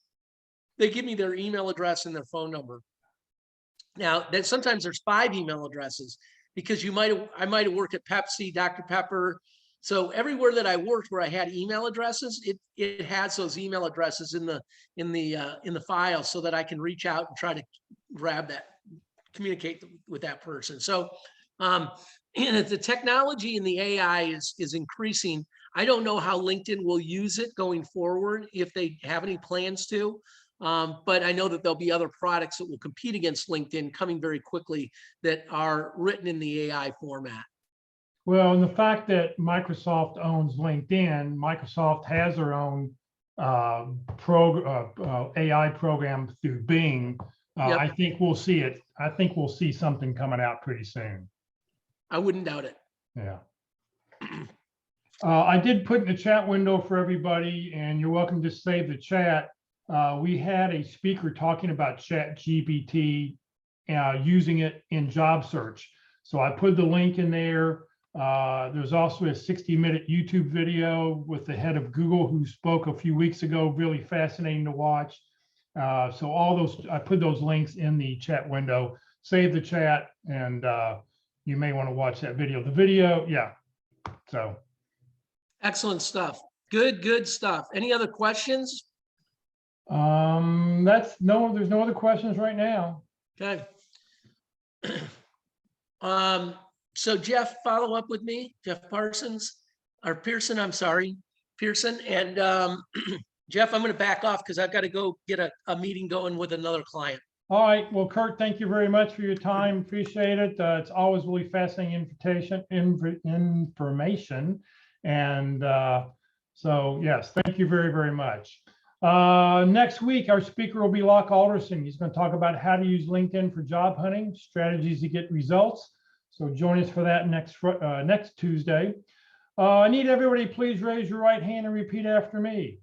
Speaker 2: they give me their email address and their phone number. Now, that sometimes there's 5 email addresses, because I might have worked at Pepsi, Dr. Pepper. So everywhere that I worked where I had email addresses, it has those email addresses in the file, so that I can reach out and try to grab that, communicate with that person. So and the technology and the AI is increasing. I don't know how LinkedIn will use it going forward, if they have any plans to. But I know that there'll be other products that will compete against LinkedIn coming very quickly that are written in the AI format.
Speaker 1: Well, and the fact that Microsoft owns LinkedIn, Microsoft has their own AI program through Bing.
Speaker 2: Yep.
Speaker 1: I think we'll see it. I think we'll see something coming out pretty soon.
Speaker 2: I wouldn't doubt it.
Speaker 1: Yeah. I did put in the chat window for everybody, and you're welcome to save the chat. We had a speaker talking about ChatGPT, using it in job search. So I put the link in there. There's also a 60-minute YouTube video with the head of Google, who spoke a few weeks ago, really fascinating to watch. So all those, I put those links in the chat window. Save the chat, and you may want to watch that video. The video, yeah. So
Speaker 2: Excellent stuff. Good stuff. Any other questions?
Speaker 1: there's no other questions right now.
Speaker 2: Okay. So Jeff, follow up with me, Jeff Parsons, or Pearson, I'm sorry, Pearson. And Jeff, I'm going to back off because I've got to go get a meeting going with another client.
Speaker 1: All right. Well, Kurt, thank you very much for your time. Appreciate it. It's always really fascinating information. And so, yes, thank you very, very much. Next week, our speaker will be Locke Alderson. He's going to talk about how to use LinkedIn for job hunting, strategies to get results. So join us for that next Tuesday. I need everybody, please raise your right hand and repeat after me.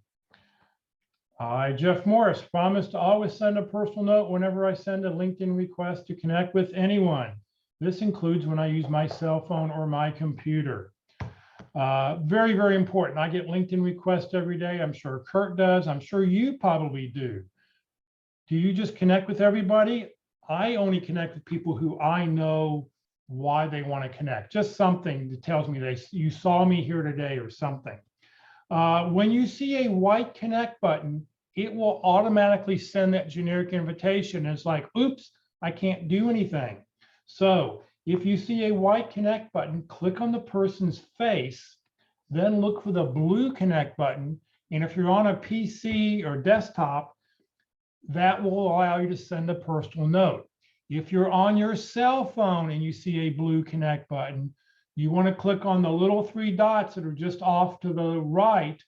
Speaker 1: I, Jeff Morris, promise to always send a personal note whenever I send a LinkedIn request to connect with anyone. This includes when I use my cell phone or my computer. Very, very important. I get LinkedIn requests every day. I'm sure Kurt does. I'm sure you probably do. Do you just connect with everybody? I only connect with people who I know why they want to connect. Just something that tells me you saw me here today or something. When you see a white connect button, it will automatically send that generic invitation. It's like, oops, I can't do anything. So if you see a white connect button, click on the person's face, then look for the blue connect button. And if you're on a PC or desktop, that will allow you to send a personal note. If you're on your cell phone and you see a blue connect button, you want to click on the little 3 dots that are just off to the right,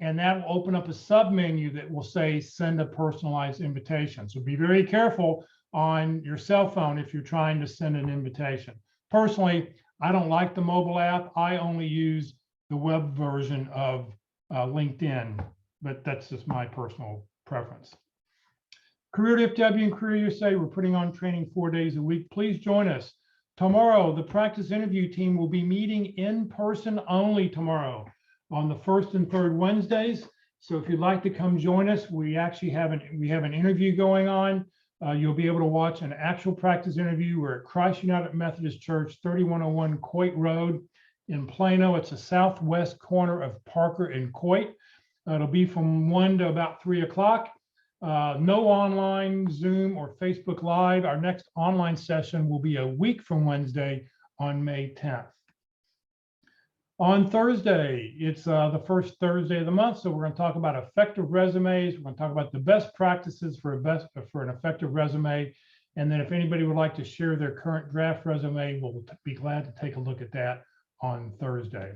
Speaker 1: and that will open up a submenu that will say send a personalized invitation. So be very careful on your cell phone if you're trying to send an invitation. Personally, I don't like the mobile app. I only use the web version of LinkedIn, but that's just my personal preference. Career DFW and Career USA, we're putting on training 4 days a week. Please join us. Tomorrow, the practice interview team will be meeting in person only tomorrow on the 1st and 3rd Wednesdays. So if you'd like to come join us, we actually have an interview going on. You'll be able to watch an actual practice interview. We're at Christ United Methodist Church, 3101 Coit Road in Plano. It's the southwest corner of Parker and Coit. It'll be from 1 to about 3 o'clock. No online Zoom or Facebook Live. Our next online session will be a week from Wednesday on May 10th. On Thursday, it's the first Thursday of the month, so we're going to talk about effective resumes. We're going to talk about the best practices for an effective resume. And then if anybody would like to share their current draft resume, we'll be glad to take a look at that on Thursday.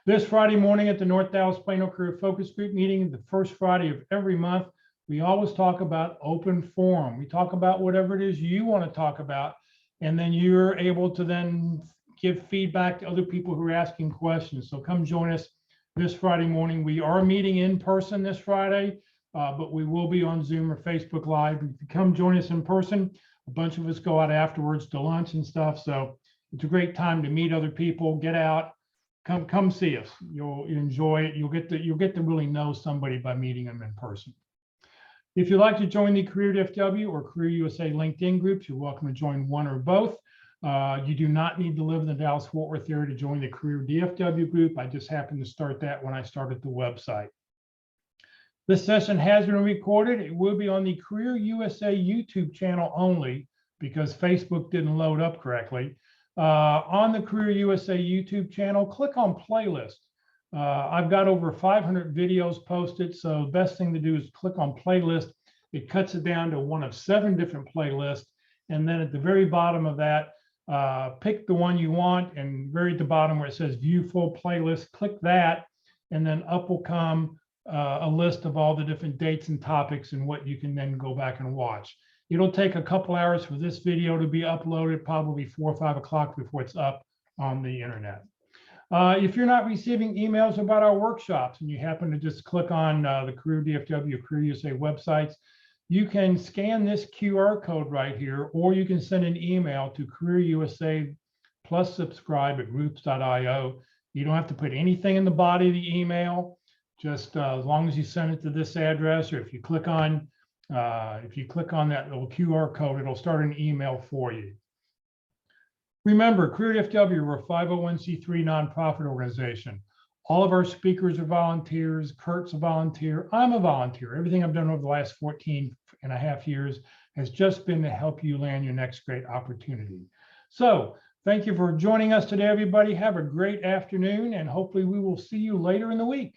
Speaker 1: This Friday morning at the North Dallas Plano Career Focus Group meeting, the first Friday of every month, we always talk about open forum. We talk about whatever it is you want to talk about, and then you're able to then give feedback to other people who are asking questions. So come join us this Friday morning. We are meeting in person this Friday, but we will be on Zoom or Facebook Live. Come join us in person. A bunch of us go out afterwards to lunch and stuff. So it's a great time to meet other people, get out, come see us. You'll enjoy it. You'll get to really know somebody by meeting them in person. If you'd like to join the Career DFW or Career USA LinkedIn groups, you're welcome to join one or both. You do not need to live in the Dallas-Fort Worth area to join the Career DFW group. I just happened to start that when I started the website. This session has been recorded. It will be on the Career USA YouTube channel only because Facebook didn't load up correctly. On the Career USA YouTube channel, click on playlist. I've got over 500 videos posted, so the best thing to do is click on playlist. It cuts it down to one of 7 different playlists. And then at the very bottom of that, pick the one you want, and very at the bottom where it says view full playlist, click that, and then up will come a list of all the different dates and topics and what you can then go back and watch. It'll take a couple hours for this video to be uploaded, probably 4 or 5 o'clock before it's up on the internet. If you're not receiving emails about our workshops and you happen to just click on the Career DFW or Career USA websites, you can scan this QR code right here, or you can send an email to Career USA plus subscribe at groups.io. You don't have to put anything in the body of the email, just as long as you send it to this address, or if you click on that little QR code, it'll start an email for you. Remember, Career DFW, we're a 501c3 nonprofit organization. All of our speakers are volunteers. Kurt's a volunteer. I'm a volunteer. Everything I've done over the last 14.5 years has just been to help you land your next great opportunity. So thank you for joining us today, everybody. Have a great afternoon, and hopefully we will see you later in the week.